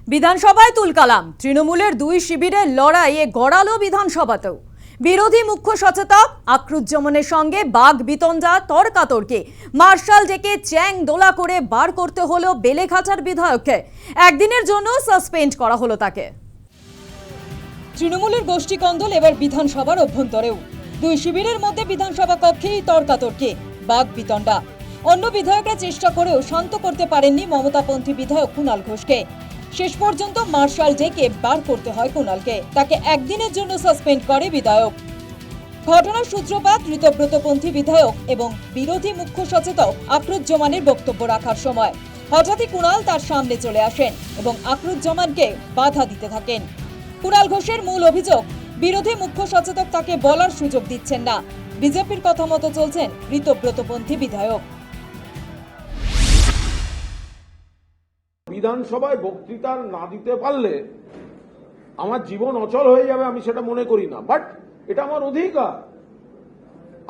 বিধানসভায় তুলকালাম তৃণমূলের দুই শিবিরের লড়াইয়ে গড়ালো বিধানসভাতেও বিরোধী মুখ্য সচেতক আকরুজ্জামানের সঙ্গে বাঘ বিতণ্ডা তর্কাতর্কি মার্শাল ডেকে চ্যাং দোলা করে বার করতে হলো বেলেঘাটার বিধায়ককে। একদিনের জন্য সাসপেন্ড করা হলো তাকে। তৃণমূলের গোষ্ঠী কন্দল এবার বিধানসভার অভ্যন্তরেও দুই শিবিরের মধ্যে বিধানসভা কক্ষেই তর্কাতর্কি বাঘ বিতণ্ডা। অন্য বিধায়করা চেষ্টা করেও শান্ত করতে পারেননি মমতাপন্থী বিধায়ক কুণাল ঘোষকে। শেষ পর্যন্ত মার্শাল ডেকে বার করতে হয় কুণালকে। তাকে একদিনের জন্য সাসপেন্ড করে বিধায়ক। ঘটনার সূত্রপাত ঋতব্রতপন্থী বিধায়ক এবং বিরোধী মুখ্য সচেতক আকরুজ্জামানের বক্তব্য রাখার সময় হঠাৎই কুণাল তার সামনে চলে আসেন এবং আকরুজ্জামানকে বাধা দিতে থাকেন। কুণাল ঘোষের মূল অভিযোগ, বিরোধী মুখ্য সচেতক তাকে বলার সুযোগ দিচ্ছেন না। বিজেপির কথা মতো চলছেন ঋতব্রতপন্থী বিধায়ক। বিধানসভায় বক্তৃতা না দিতে পারলে আমার জীবন অচল হয়ে যাবে, আমি সেটা মনে করি না, বাট এটা আমার অধিকার।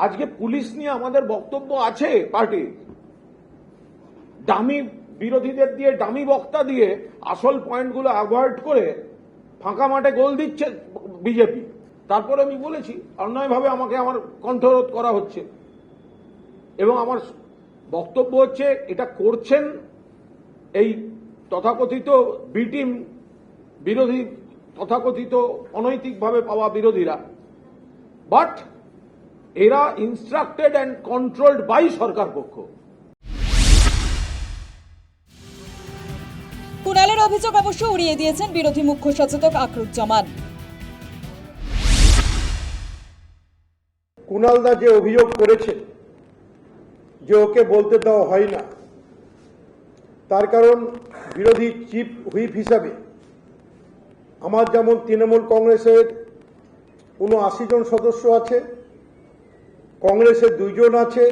আজকে পুলিশ নিয়ে আমাদের বক্তব্য আছে, পার্টি ডামি বিরোধীদের দিয়ে ডামি বক্তা দিয়ে আসল পয়েন্টগুলো অ্যাভয়েড করে ফাঁকা মাঠে গোল দিচ্ছে বিজেপি। তারপরে আমি বলেছি অন্যায়ভাবে আমাকে আমার কণ্ঠরোধ করা হচ্ছে এবং আমার বক্তব্য হচ্ছে এটা করছেন এই তথাকথিত বি টিম বিরোধী, তথাকথিত অনৈতিকভাবে পাওয়া বিরোধীরা, বাট এরা ইনস্ট্রাক্টেড অ্যান্ড কন্ট্রোলড বাই সরকার পক্ষ। কুণালের অভিযোগ অবশ্য উড়িয়ে দিয়েছেন বিরোধী মুখ্য সচেতক আকরুজ্জামান। কুণালদা যে অভিযোগ করেছে যে ওকে বলতে দেওয়া হয় না, তার কারণ বিরোধী চিফ হুইপ হিসাবে আমার যেমন তৃণমূল কংগ্রেসের ৭৯ জন সদস্য আছে, কংগ্রেসের 2 জন আছে,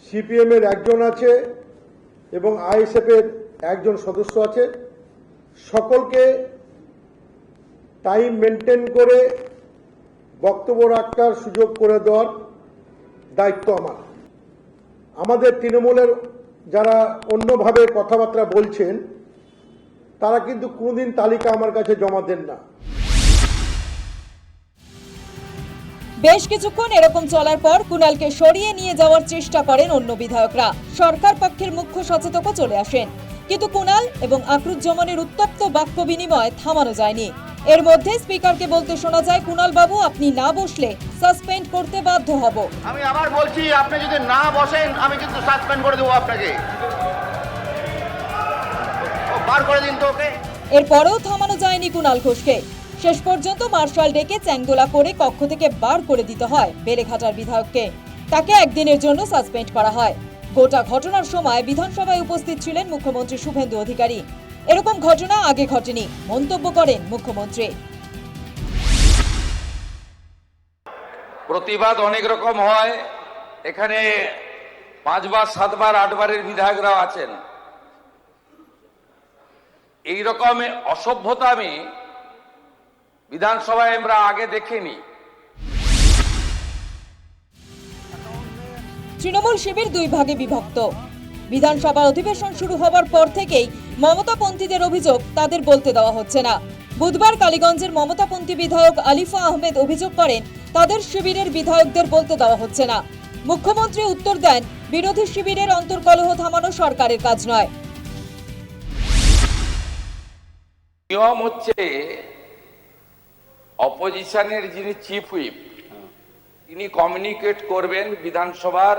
সিপিএমের 1 জন আছে এবং আইএসএফের 1 জন সদস্য আছে। সকলকে টাইম মেনটেন করে বক্তব্য রাখার সুযোগ করে দেওয়ার দায়িত্ব আমার। আমাদের তৃণমূলের যারা অন্যভাবে কথাবার্তা বলছেন তারা কিন্তু কোনোদিন তালিকা আমার কাছে জমা দেন না। বেশ কিছুক্ষণ এরকম চলার পর কুণালকে সরিয়ে নিয়ে যাওয়ার চেষ্টা করেন অন্য বিধায়করা। সরকার পক্ষের মুখ্য সচেতকও চলে আসেন, কিন্তু কুণাল এবং আকরুজ্জামানের উত্তপ্ত বাক্য বিনিময় থামানো যায়নি। এর মধ্যে স্পিকারকে বলতে শোনা যায়, কুণাল বাবু আপনি না বসলে সাসপেন্ড করতে বাধ্য হব। আমি আবার বলছি, আপনি যদি না বসেন আমি কিন্তু সাসপেন্ড করে দেবো আপনাকে। বার করে দিন তো ওকে। এরপরেও থামানো যায়নি কুণাল ঘোষকে। শেষ পর্যন্ত মার্শাল ডেকে চ্যাংদোলা করে কক্ষ থেকে বার করে দিতে হয় বেলেঘাটার বিধায়ককে। তাকে একদিনের জন্য সাসপেন্ড করা হয়। গোটা ঘটনার সময় বিধানসভায় উপস্থিত ছিলেন মুখ্যমন্ত্রী শুভেন্দু অধিকারী। এরকম ঘটনা আগে ঘটেনি মন্তব্য করেন মুখ্যমন্ত্রী। প্রতিবাদ অনেক রকম হয়, এখানে 5 বার 7 বার 8 বারের বিধায়করাও আছেন। এই রকম অসভ্যতা আমি বিধানসভায় আমরা আগে দেখিনি। তৃণমূল শিবির 2 ভাগে বিভক্ত। বিধানসভা অধিবেশন শুরু হবার পর থেকেই মমতাপন্থীদের অভিযোগ তাদের বলতে দেওয়া হচ্ছে না। বুধবার কালীগঞ্জের মমতাপন্থী বিধায়ক আলিফা আহমেদ অভিযোগ করেন তাদের শিবিরের বিধায়কদের বলতে দেওয়া হচ্ছে না। মুখ্যমন্ত্রী উত্তর দেন, বিরোধী শিবিরের অন্তর্কলহ থামানো সরকারের কাজ নয়। নিয়ম হচ্ছে অপোজিশনের যিনি চিফ হুইপ তিনি কমিউনিকেট করবেন বিধানসভার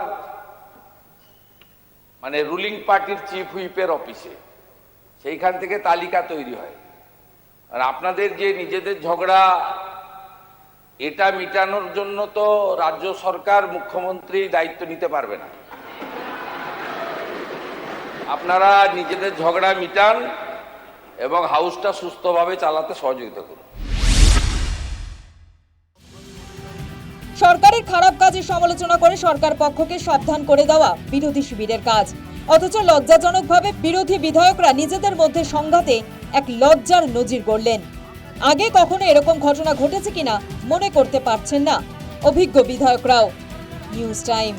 মানে রুলিং পার্টির চিফ হুইপের অফিসে, সেইখান থেকে তালিকা তৈরি হয়। আর আপনাদের যে নিজেদের ঝগড়া, এটা মিটানোর জন্য তো রাজ্য সরকার মুখ্যমন্ত্রী দায়িত্ব নিতে পারবে না। আপনারা নিজেদের ঝগড়া মিটান এবং হাউসটা সুস্থভাবে চালাতে সহযোগিতা করুন। সরকারের খারাপ কাজের সমালোচনা করে সরকার পক্ষকে সাবধান করে দেওয়া বিরোধী শিবিরের কাজ। অথচ লজ্জাজনকভাবে বিরোধী বিধায়করা নিজেদের মধ্যে সংঘাতে এক লজ্জার নজির গড়লেন। আগে কখনো এরকম ঘটনা ঘটেছে কিনা মনে করতে পারছেন না অভিজ্ঞ বিধায়করাও। News time.